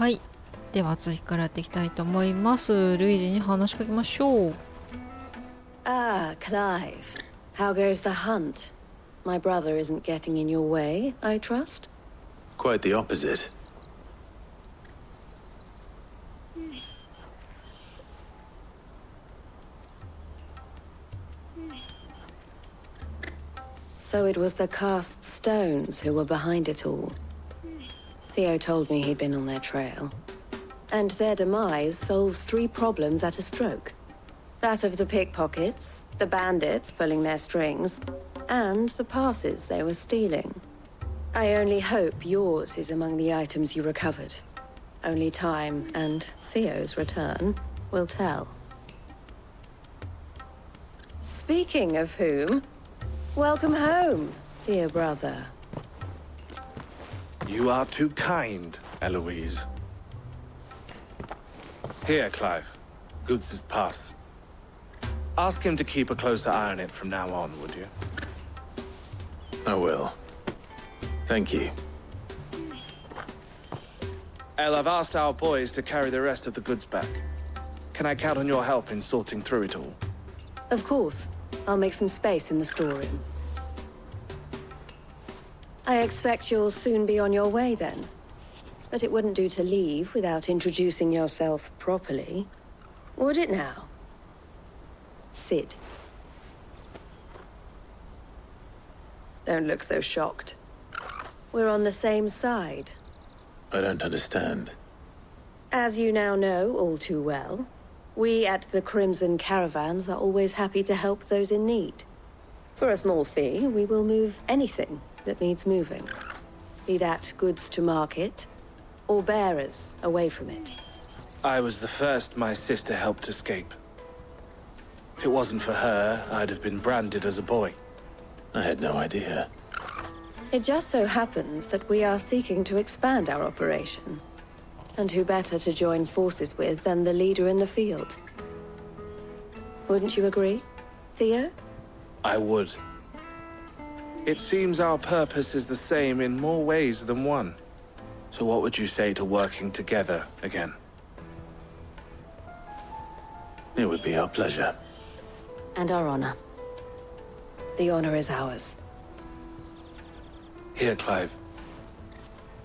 はい。では次からやっていきたいと思います。ルイージに話しかけましょう。Ah, Clive. How goes the hunt? My brother isn't getting in your way, I trust? Quite the opposite. So it was the cast stones who were behind it all. Theo told me he'd been on their trail. And their demise solves 3 problems at a stroke. That of the pickpockets, the bandits pulling their strings, and the passes they were stealing. I only hope yours is among the items you recovered. Only time and Theo's return will tell. Speaking of whom, welcome home, dear brother. You are too kind, Eloise. Here, Clive. Goods' pass. Ask him to keep a closer eye on it from now on, would you? I will. Thank you. Elle, I've asked our boys to carry the rest of the goods back. Can I count on your help in sorting through it all? Of course. I'll make some space in the storeroom. I expect you'll soon be on your way then. But it wouldn't do to leave without introducing yourself properly. Would it now? Sid. Don't look so shocked. We're on the same side. I don't understand. As you now know all too well, we at the Crimson Caravans are always happy to help those in need. For a small fee, we will move anything that needs moving. Be that goods to market, or bearers away from it. I was the first my sister helped escape. If it wasn't for her, I'd have been branded as a boy. I had no idea. It just so happens that we are seeking to expand our operation. And who better to join forces with than the leader in the field? Wouldn't you agree, Theo? I would. It seems our purpose is the same in more ways than one. So what would you say to working together again? It would be our pleasure. And our honor. The honor is ours. Here, Clive.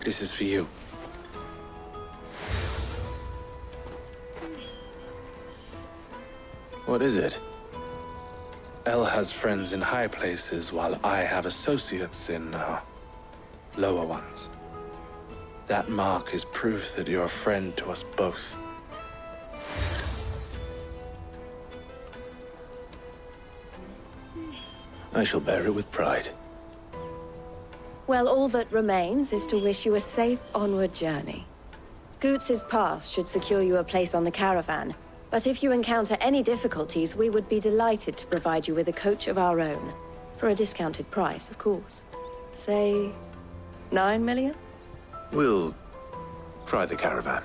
This is for you. What is it? Elle has friends in high places, while I have associates in, lower ones. That mark is proof that you're a friend to us both. I shall bear it with pride. Well, all that remains is to wish you a safe onward journey. Goots' pass should secure you a place on the caravan, but if you encounter any difficulties, we would be delighted to provide you with a coach of our own. For a discounted price, of course. Say, 9 million? We'll try the caravan.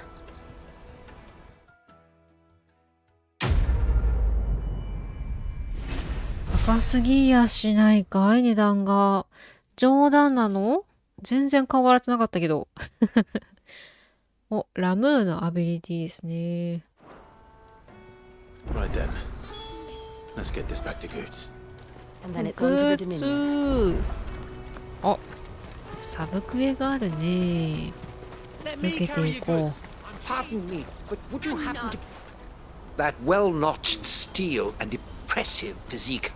高すぎやしないかい値段が。冗談なの？全然変わられてなかったけど。お、ラムーのアビリティですね。Right then. Let's get this back to Goots. And then it's on to the グーツ Dominion. あ、サブクエがあるね。受けていこう。Pardon me, but would you happen to... That well-notched steel and impressive physique.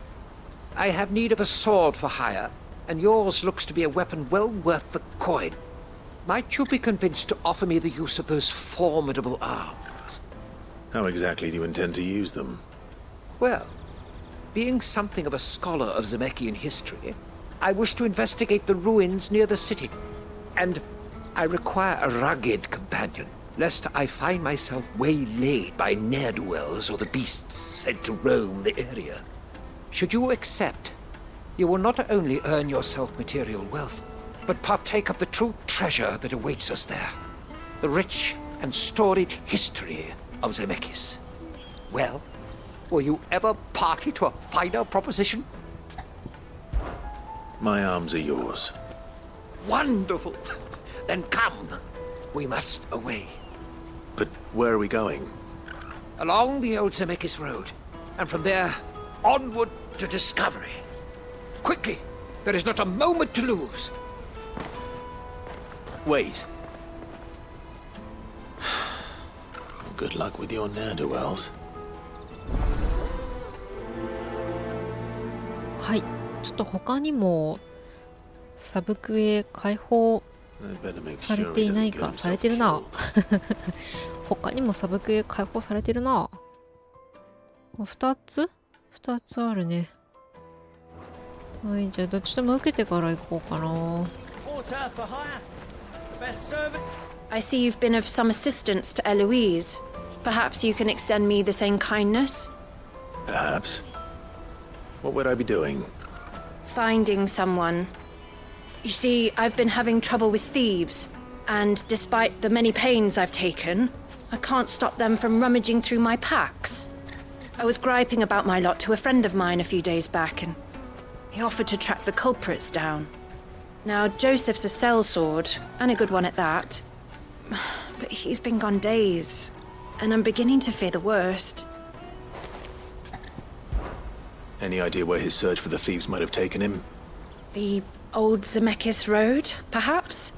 I have need of a sword for hire, and yours looks to be a weapon well worth the coin. Might you be convinced to offer me the use of those formidable arms? How exactly do you intend to use them? Well, being something of a scholar of Zemeckis history, I wish to investigate the ruins near the city. And I require a rugged companion, lest I find myself waylaid by ne'er-do-wells or the beasts sent to roam the area. Should you accept, you will not only earn yourself material wealth, but partake of the true treasure that awaits us there. The rich and storied history of Zemeckis. Well, were you ever party to a finer proposition? My arms are yours. Wonderful! Then come, we must away. But where are we going? Along the old Zemeckis Road, and from there, onward to discovery. Quickly! There is not a moment to lose. Wait. Good luck with your ne'er-do-wells. はい。ちょっと他にもサブクエ開放 I'd better make され sure て he いな doesn't い get か。され himself てるな。 killed. 他にもサブクエ開放されてるな。2つ ?2 つあるね。はい、じゃあどっちとも受けてから行こうかな。I see you've been of some assistance to Eloise. Perhaps you can extend me the same kindness? Perhaps. What would I be doing? Finding someone. You see, I've been having trouble with thieves, and despite the many pains I've taken, I can't stop them from rummaging through my packs. I was griping about my lot to a friend of mine a few days back, and he offered to track the culprits down. Now, Joseph's a sellsword, and a good one at that. But he's been gone days, and I'm beginning to fear the worst. Any idea where his search for the thieves might have taken him? The old Zemeckis Road, perhaps?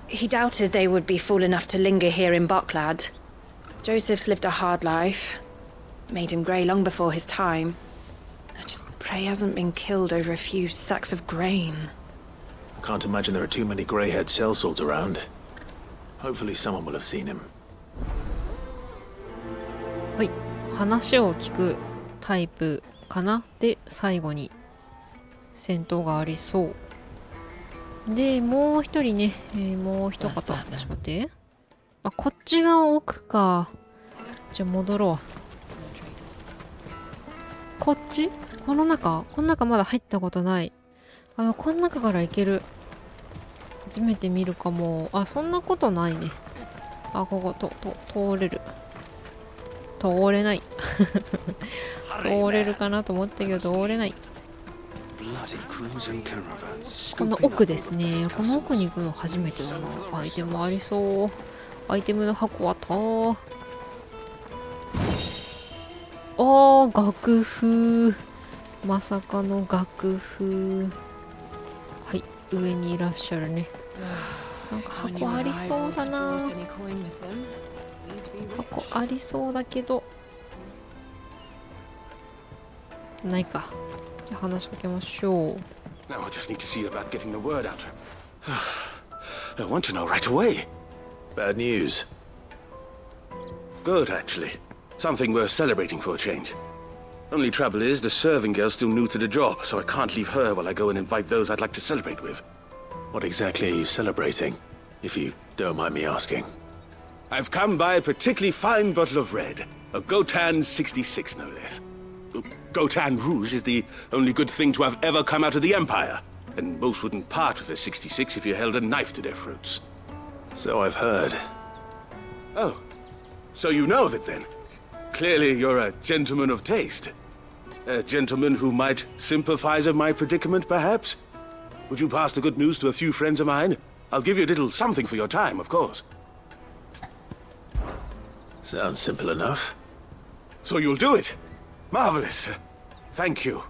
He doubted they would be fool enough to linger here in Boklad. Joseph's lived a hard life. Made him grey long before his time. I just pray he hasn't been killed over a few sacks of grain. I can't imagine there are too many grey-haired sellswords around. Hopefully someone will have seen him. はい。話を聞くタイプかな。で、最後に戦闘がありそう。で、もう一人ね、もう一方。ちょっと待って。あ、こっちが奥か。じゃあ戻ろう。こっちこの中まだ入ったことない。この中から行ける。初めて見るかも。あ、そんなことないね。あ、ここ、通れる。通れない。通れるかなと思ったけど、通れない。この奥ですね。この奥に行くの初めてだな。アイテムありそう。アイテムの箱あった。楽譜。まさかの楽譜。はい、上にいらっしゃるね。なんか箱ありそうだな。箱ありそうだけど。ないか。じゃあ話しかけましょう。Now I just need to see about getting the word out to him. I want to know right away. Bad news. Good, actually. Something worth celebrating for a change. Only trouble is, the serving girl's still new to the job, so I can't leave her while I go and invite those I'd like to celebrate with. What exactly are you celebrating, if you don't mind me asking? I've come by a particularly fine bottle of red. A Gotan 66, no less. Gotan Rouge is the only good thing to have ever come out of the Empire, and most wouldn't part with a 66 if you held a knife to their throats. So I've heard. Oh, so you know of it then? Clearly you're a gentleman of taste. A gentleman who might sympathize with my predicament, perhaps? Would you pass the good news to a few friends of mine? I'll give you a little something for your time, of course. Sounds simple enough. So you'll do it? Marvelous. Thank you.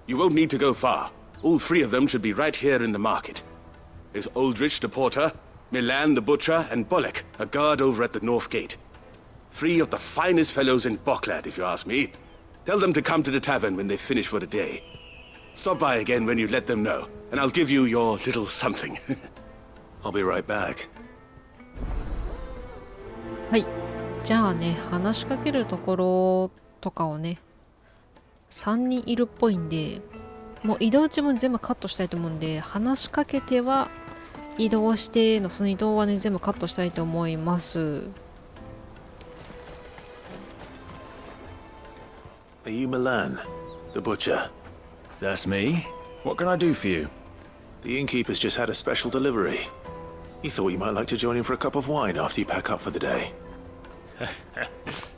You won't need to go far. All three of them should be right here in the market. There's Aldrich the porter, Milan the butcher, and Bolek, a guard over at the north gate. Three of the finest fellows in Boklad, if you ask me. Tell them to come to the tavern when they finish for the day. Stop by again when you let them know, and I'll give you your little something. I'll be right back. はい。じゃあね、話しかけるところとかをね、3人いるっぽいんで、もう移動中も全部カットしたいと思うんで、話しかけては移動してのその移動はね、全部カットしたいと思います。Are you Milan, the butcher? That's me. What can I do for you? The innkeeper's just had a special delivery. He thought you might like to join him for a cup of wine after you pack up for the day.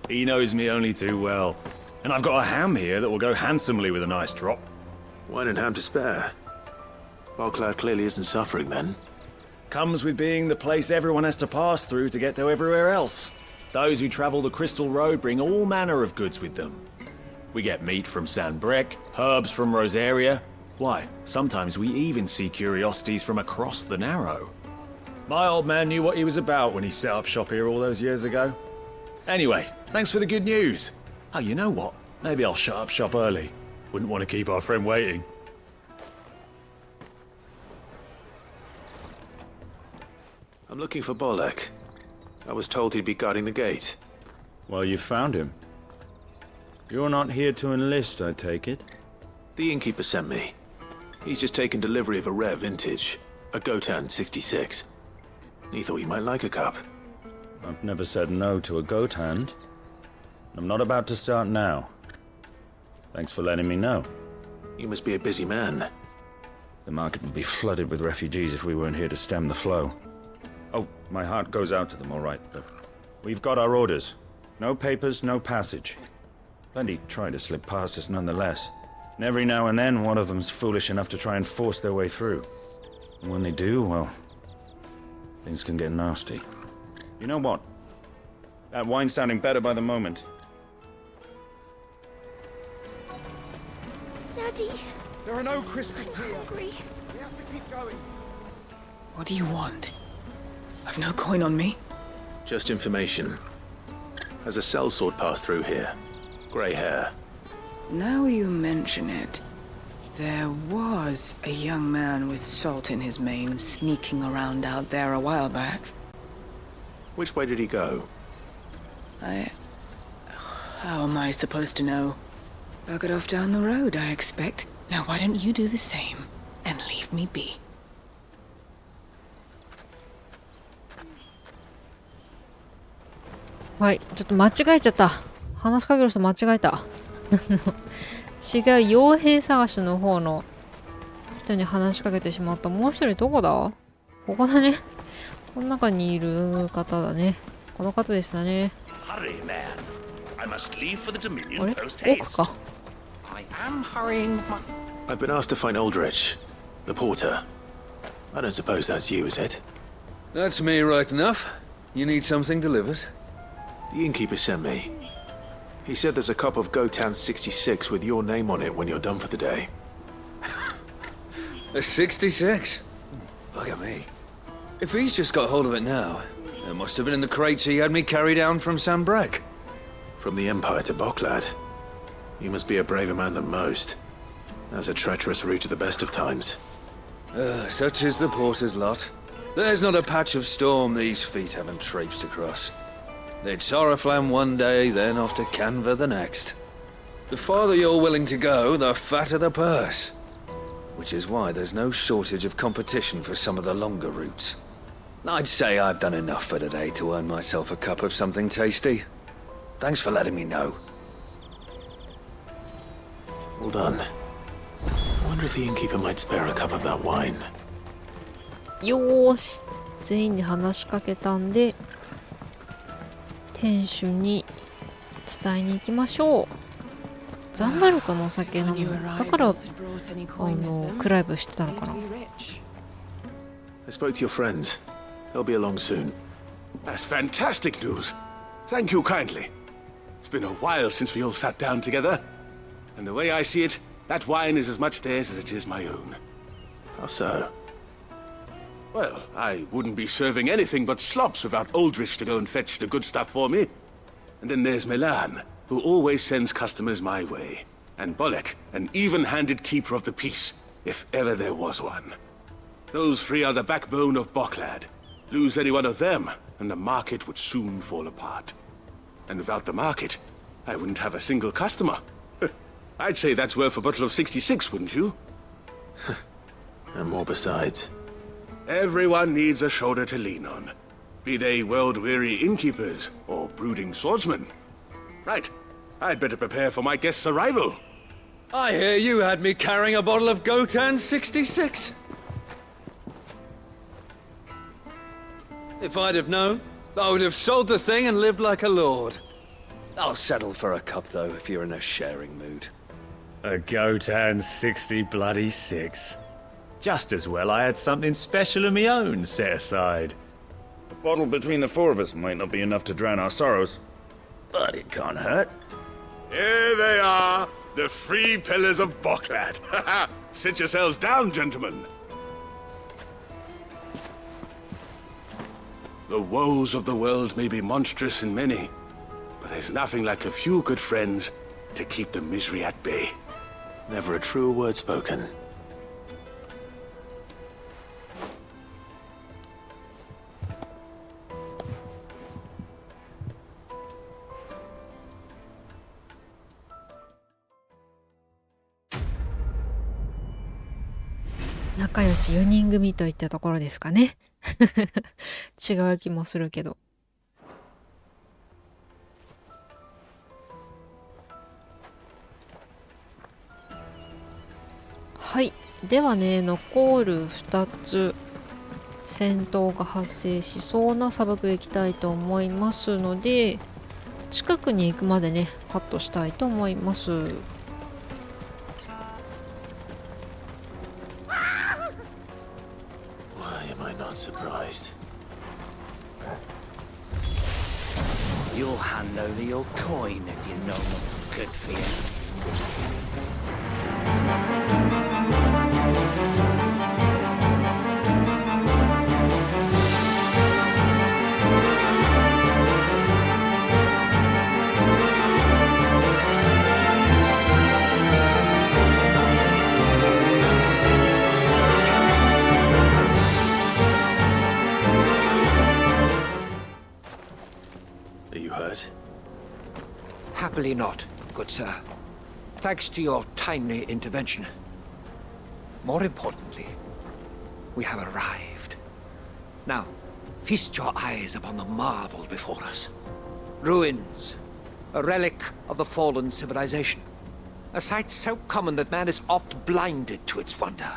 He knows me only too well. And I've got a ham here that will go handsomely with a nice drop. Wine and ham to spare. Boklad clearly isn't suffering then. Comes with being the place everyone has to pass through to get to everywhere else. Those who travel the Crystal Road bring all manner of goods with them. We get meat from San Brec, herbs from Rosaria. Why, sometimes we even see curiosities from across the Narrow. My old man knew what he was about when he set up shop here all those years ago. Anyway, thanks for the good news. Oh, you know what? Maybe I'll shut up shop early. Wouldn't want to keep our friend waiting. I'm looking for Bolek. I was told he'd be guarding the gate. Well, you found him. You're not here to enlist, I take it? The innkeeper sent me. He's just taken delivery of a rare vintage, a Gotan 66. He thought you might like a cup. I've never said no to a goat hand. I'm not about to start now. Thanks for letting me know. You must be a busy man. The market would be flooded with refugees if we weren't here to stem the flow. Oh, my heart goes out to them, all right, but we've got our orders. No papers, no passage. Plenty try to slip past us nonetheless. And every now and then, one of them's foolish enough to try and force their way through. And when they do, well, things can get nasty. You know what? That wine's sounding better by the moment. Daddy, There are no crystals I'm here. hungry. We have to keep going. What do you want? I've no coin on me. Just information. Has a sellsword passed through here? Grey hair. Now you mention it, there was a young man with salt in his mane sneaking around out there a while back. Which way did he go? How am I supposed to know? Buggered off down the road, I expect. Now why don't you do the same and leave me be?はいちょっと間違えちゃった。話しかける人間違えた。違う傭兵探しの方の人に話しかけてしまった。もう一人どこだ？ここだね。この中にいる方だね。この方でしたね。Hurry, man. I must leave for the あ Dominion れ？ post 奥 haste. か。 I am hurrying my... I've been asked to find Aldrich, the porter. I don't suppose that's you, is it? That's me right enough. You need something delivered? The innkeeper sent me. He said there's a cup of Gotan 66 with your name on it when you're done for the day. A 66? Look at me. If he's just got hold of it now, it must have been in the crates he had me carry down from San Brec. From the Empire to Boklad. You must be a braver man than most. That's a treacherous route at the best of times. Such is the porter's lot. There's not a patch of storm these feet haven't traipsed across. They'd Soraflam one day, then off to Canva the next. The farther you're willing to go, the fatter the purse. Which is why there's no shortage of competition for some of the longer routes. I'd say I've done enough for today to earn myself a cup of something tasty. Thanks for letting me know. Well done. I wonder if the innkeeper might spare a cup of that wine. よーし。全員に話しかけたんで、店主に伝えに行きましょう。ザンバルカのお酒なのだからクライブしてたのかな。 I spoke to your friends. They'll be along soon. That's fantastic news. Thank you kindly. It's been a while since we all sat down together. And the way I see it, that wine is as much theirs as it is my own. How so? Well, I wouldn't be serving anything but slops without Aldrich to go and fetch the good stuff for me. And then there's Milan, who always sends customers my way. And Bolek, an even-handed keeper of the peace, if ever there was one. Those three are the backbone of Boklad. Lose any one of them, and the market would soon fall apart. And without the market, I wouldn't have a single customer. I'd say that's worth a bottle of 66, wouldn't you? And more besides. Everyone needs a shoulder to lean on. Be they world-weary innkeepers or brooding swordsmen. Right. I'd better prepare for my guest's arrival. I hear you had me carrying a bottle of Gotan 66. If I'd have known, I would have sold the thing and lived like a lord. I'll settle for a cup, though, if you're in a sharing mood. A Gotan 60 bloody 6. Just as well I had something special of my own set aside. A bottle between the four of us might not be enough to drown our sorrows, but it can't hurt. Here they are, the free pillars of Boklad. Sit yourselves down, gentlemen. The woes of the world may be monstrous in many, but there's nothing like a few good friends to keep the misery at bay. Never a truer word spoken. .仲良し4人組といったところですかね。違う気もするけど。はい。ではね、残る2つ戦闘が発生しそうな砂漠へ行きたいと思いますので、近くに行くまでね、カットしたいと思います。Surprised. You'll hand over your coin if you know what's good for you. Happily not, good sir. Thanks to your timely intervention. More importantly, we have arrived. Now, feast your eyes upon the marvel before us. Ruins, a relic of the fallen civilization. A sight so common that man is oft blinded to its wonder.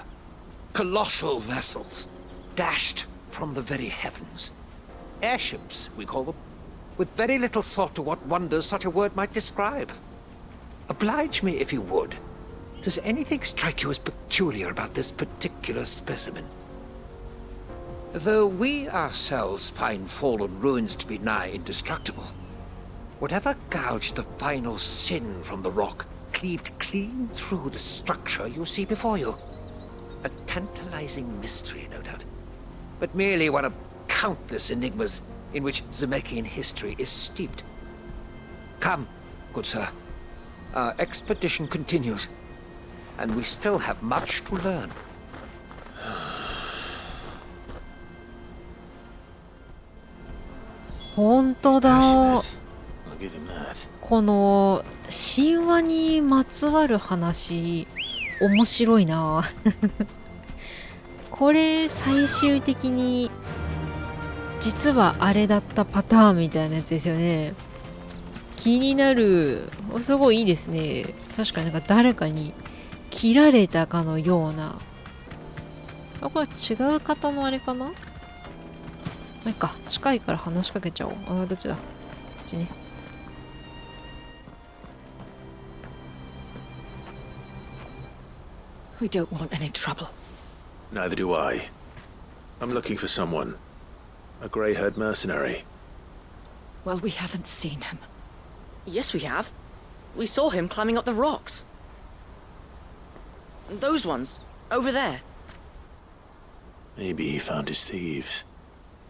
Colossal vessels, dashed from the very heavens. Airships, we call them. With very little thought to what wonders such a word might describe. Oblige me if you would. Does anything strike you as peculiar about this particular specimen? Though we ourselves find fallen ruins to be nigh indestructible, whatever gouged the final sin from the rock cleaved clean through the structure you see before you. A tantalizing mystery, no doubt, but merely one of countless enigmas in which Zemeckyan history is steeped. Come, good sir. Our expedition continues, and we still have much to learn. 本当だ。この神話にまつわる話、面白いな。これ最終的に実はあれだったパターンみたいなやつですよね。気になる。すごいいいですね。確かになんか誰かに切られたかのような。あ、これ違う方のあれかな？なんか近いから話しかけちゃおう。あ、どっちだ？こっちね。We don't want any trouble. Neither do I. I'm looking for someone. A grey-haired mercenary. Well, we haven't seen him. Yes, we have. We saw him climbing up the rocks. Those ones, over there. Maybe he found his thieves.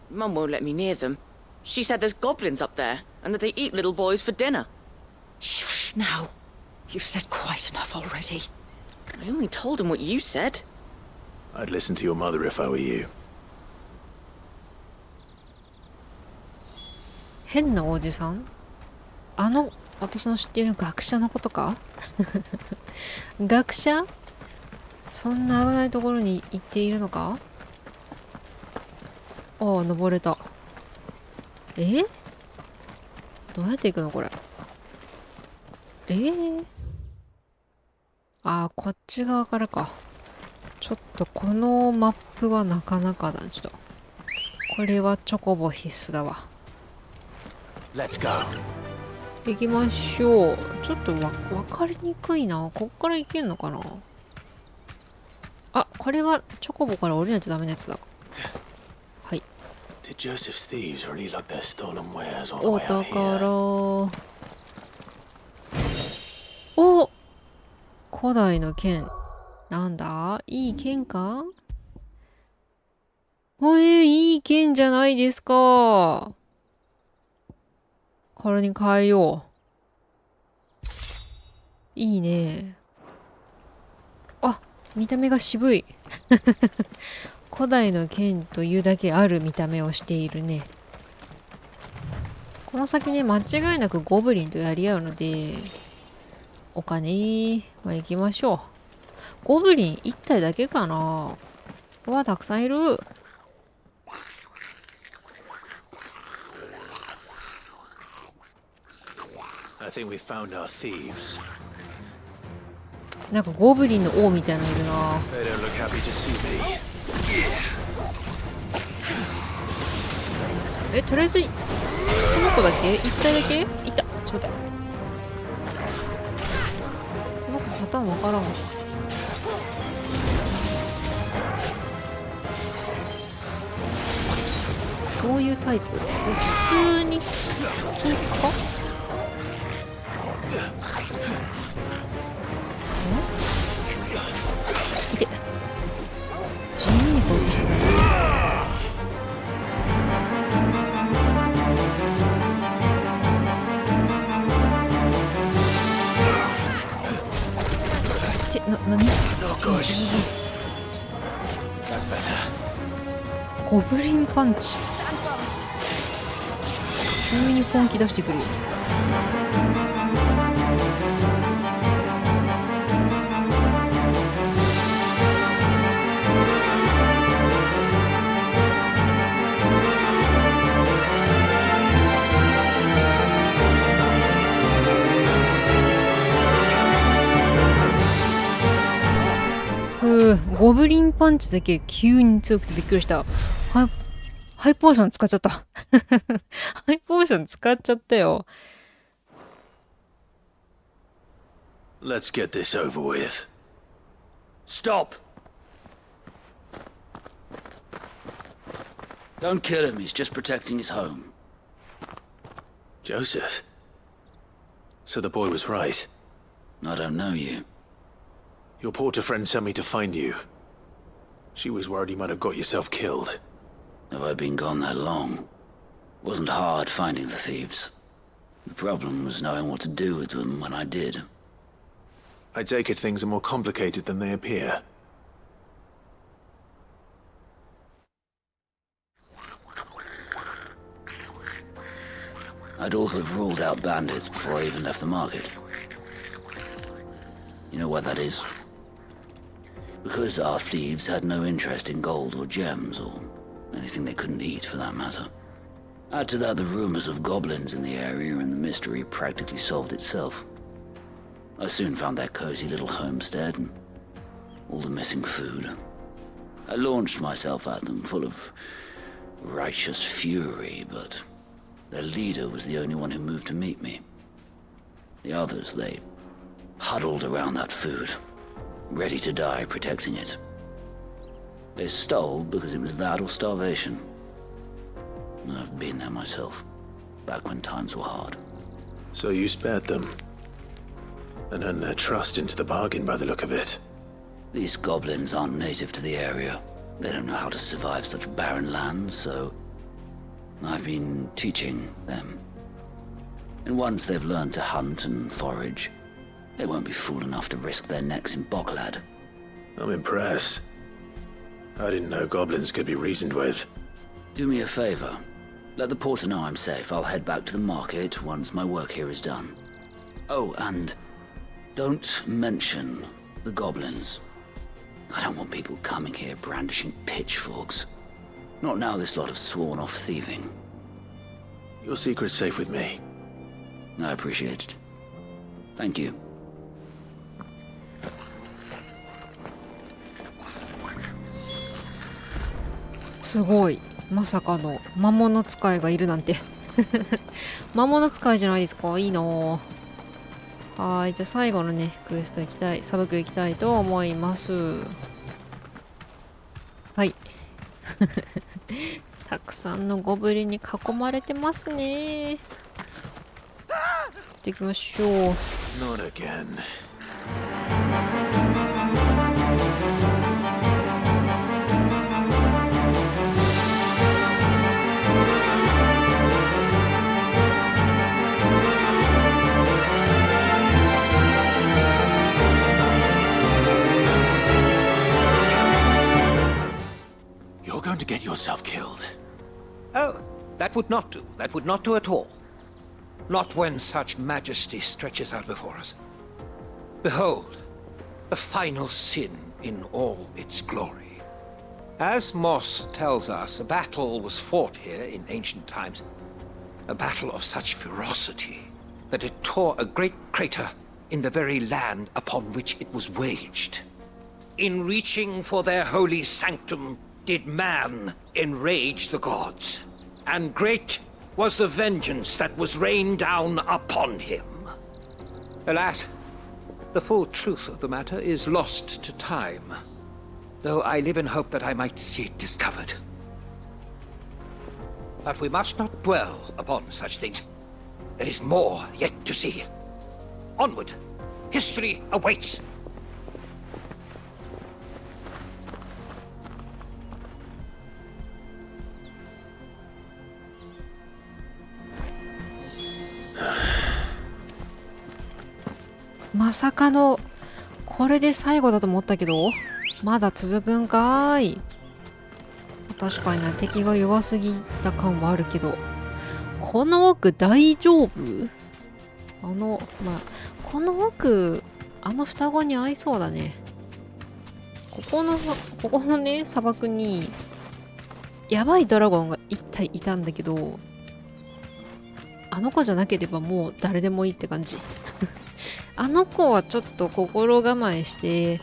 Mum won't let me near them. She said there's goblins up there, and that they eat little boys for dinner. Shush now. You've said quite enough already. I only told him what you said. I'd listen to your mother if I were you. 変なおじさん？私の知っている学者のことか？学者？そんな危ないところに行っているのか？ああ、登れた。どうやって行くのこれ？ああ、こっち側からか。ちょっとこのマップはなかなかだ。ちょっと。これはチョコボ必須だわ。Let's go. 行きましょう。ちょっとわかりにくいな。こっから行けんのかな？あ、これはチョコボから降りないとダメなやつだ。はい。Did Joseph's thieves really lug their stolen wares all the お way out here? 宝。お、古代の剣。なんだ、いい剣か？いい剣じゃないですか。これに変えよう。いいね。あ、見た目が渋い。古代の剣というだけある見た目をしているね。この先ね、間違いなくゴブリンとやり合うので、お金、まあ、行きましょう。ゴブリン1体だけかな。うわ、たくさんいる。I think we found our thieves. なんかゴブリンの王みたいなのいるな。 They don't look happy to see me. とりあえず、この子だけ ?1 体だけいた。ちょっと待って。この子パターンわからんわ。どういうタイプ？普通に近接か？いて。地味に攻撃してくる。何？ゴブリンパンチ。急に本気出してくるよ。ゴブリンパンチだけ急に強くてびっくりした。ハイポーション使っちゃった。ハイポーション使っちゃったよ。Let's get this over with. Stop! Don't kill him, he's just protecting his home. Joseph? So the boy was right. I don't know you. Your porter friend sent me to find you. She was worried you might have got yourself killed. Have I been gone that long? It wasn't hard finding the thieves. The problem was knowing what to do with them when I did. I take it things are more complicated than they appear. I'd all but ruled out bandits before I even left the market. You know why that is? Because our thieves had no interest in gold or gems, or anything they couldn't eat for that matter. Add to that the rumors of goblins in the area, and the mystery practically solved itself. I soon found their cozy little homestead, and all the missing food. I launched myself at them, full of righteous fury, but their leader was the only one who moved to meet me. The others, they huddled around that food, ready to die protecting it. They stole because it was that or starvation. I've been there myself, back when times were hard. So you spared them, and earned their trust into the bargain by the look of it. These goblins aren't native to the area. They don't know how to survive such barren lands, so I've been teaching them. And once they've learned to hunt and forage, they won't be fool enough to risk their necks in Boglad. I'm impressed. I didn't know goblins could be reasoned with. Do me a favor. Let the porter know I'm safe. I'll head back to the market once my work here is done. Oh, and don't mention the goblins. I don't want people coming here brandishing pitchforks. Not now this lot have sworn off thieving. Your secret's safe with me. I appreciate it. Thank you. すごい。まさかの魔物使いがいるなんて。魔物使いじゃないですか。いいの。はい。じゃあ最後のね、クエスト行きたい。サブク行きたいと思います。はい。たくさんのゴブリンに囲まれてますね。行ってきましょう。 Not again. You're going to get yourself killed. Oh, that would not do. That would not do at all. Not when such majesty stretches out before us. Behold, the final sin in all its glory. As Moss tells us, a battle was fought here in ancient times. A battle of such ferocity that it tore a great crater in the very land upon which it was waged. In reaching for their holy sanctum, did man enrage the gods, and great was the vengeance that was rained down upon him. Alas, the full truth of the matter is lost to time, though I live in hope that I might see it discovered. But we must not dwell upon such things. There is more yet to see. Onward! History awaits!「まさかのこれで最後だと思ったけど、まだ続くんかーい。確かにね、敵が弱すぎた感はあるけど、この奥大丈夫？この奥、双子に合いそうだね。ここのね、砂漠にやばいドラゴンが一体いたんだけど、あの子じゃなければもう誰でもいいって感じ。あの子はちょっと心構えして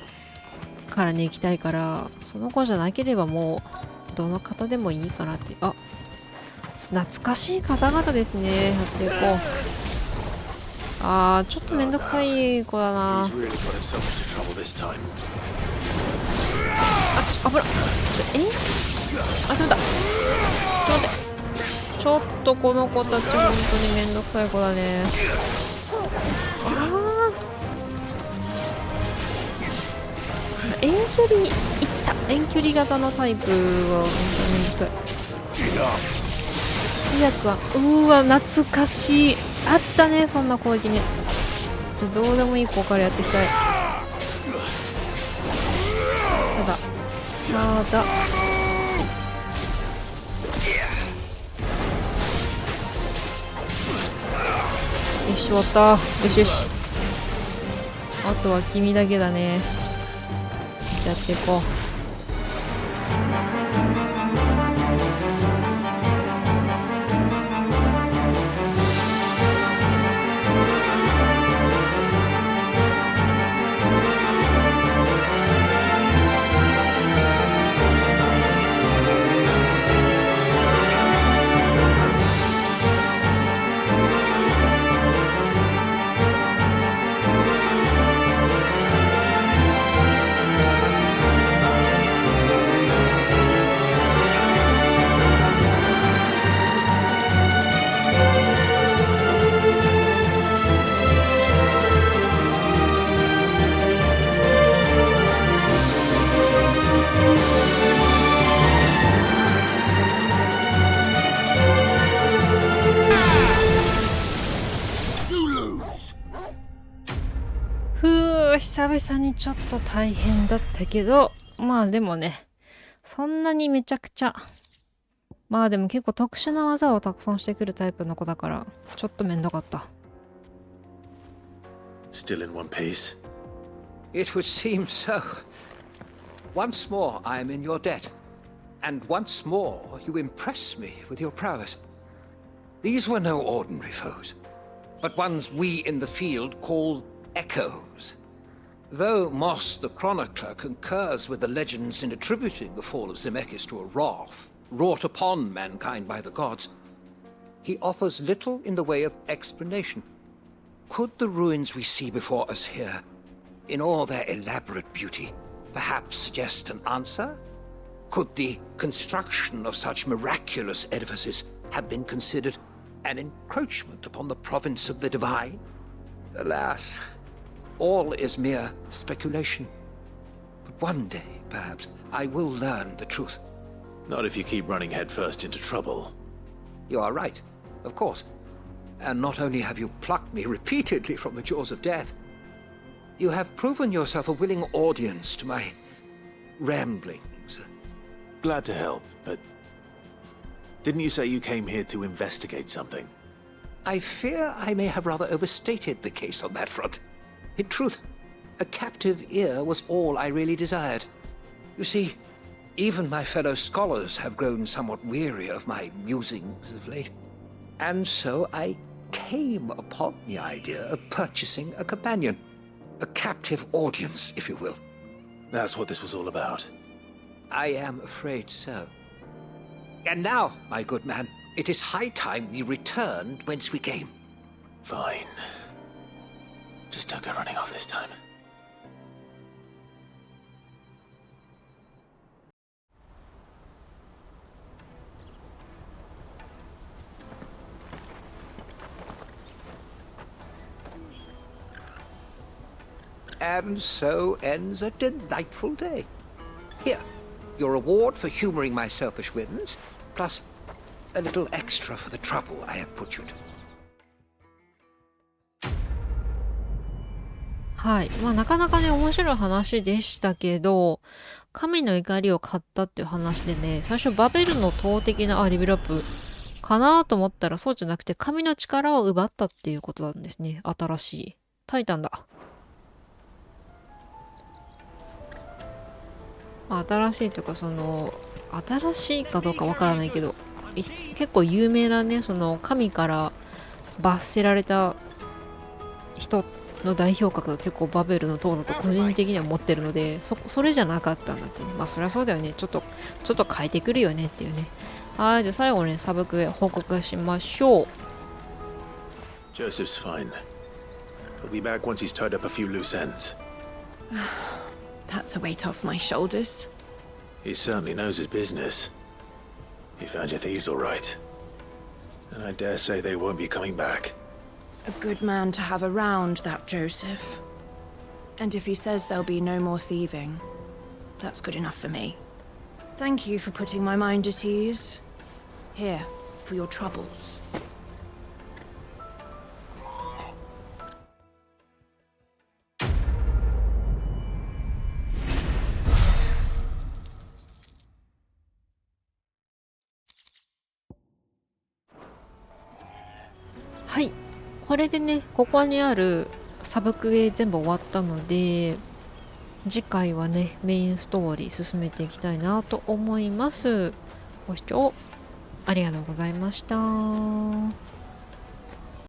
からに行きたいから、その子じゃなければもうどの方でもいいかなって。あ、懐かしい方々ですね。やっていこう。あー、ちょっとめんどくさい子だな。あ、危なっ。あ、ちょっと待って。ちょっとこの子たち本当にめんどくさい子だね。遠距離に行った。遠距離型のタイプは本当にめんどくさい。早くは、懐かしい。あったね、そんな攻撃ね。どうでもいい子からやっていきたい。ただよし、終わった。よしよし。あとは君だけだね。じゃあやっていこう。久々にちょっと大変だったけど、まあでもね、そんなにめちゃくちゃ、まあでも結構特殊な技をたくさんしてくるタイプの子だから、ちょっとめんどかった。Still in one piece? It would seem so. Once more I am in your debt, and once more you impress me with your prowess. These were no ordinary foes, but ones we in the field call echoes. Though Moss the Chronicler concurs with the legends in attributing the fall of Zemeckis to a wrath wrought upon mankind by the gods, he offers little in the way of explanation. Could the ruins we see before us here, in all their elaborate beauty, perhaps suggest an answer? Could the construction of such miraculous edifices have been considered an encroachment upon the province of the divine? Alas, all is mere speculation. But one day, perhaps, I will learn the truth. Not if you keep running headfirst into trouble. You are right, of course. And not only have you plucked me repeatedly from the jaws of death, you have proven yourself a willing audience to my ramblings. Glad to help, but didn't you say you came here to investigate something? I fear I may have rather overstated the case on that front. In truth, a captive ear was all I really desired. You see, even my fellow scholars have grown somewhat weary of my musings of late. And so I came upon the idea of purchasing a companion. A captive audience, if you will. That's what this was all about. I am afraid so. And now, my good man, it is high time we returned whence we came. Fine. Just don't go running off this time. And so ends a delightful day. Here, your reward for humoring my selfish whims, plus a little extra for the trouble I have put you to. はい。まあなかなかね、面白い話でしたけど、神の怒りを買ったっていう話でね、最初バベルの塔的な、レベルアップかなと思ったらそうじゃなくて、神の力を奪ったっていうことなんですね。新しい。タイタンだ。新しいというか、新しいかどうかわからないけど、結構有名なね、神から罰せられた人の代表格が結構バベルの塔だと個人的には持ってるので、それじゃなかったんだってね。まあそりゃそうだよね。ちょっと変えてくるよねっていうね。はい、じゃあ最後にサブクエ報告しましょう。Joseph's fine. He'll be back once he's tied up a few loose ends. That's a weight off my shoulders. He certainly knows his business. You found your thieves all right. And I dare say they won't be coming back. A good man to have around, that Joseph. And if he says there'll be no more thieving, that's good enough for me. Thank you for putting my mind at ease. Here, for your troubles.はい。これでね、ここにあるサブクエ全部終わったので、次回はね、メインストーリー進めていきたいなと思います。ご視聴ありがとうございました。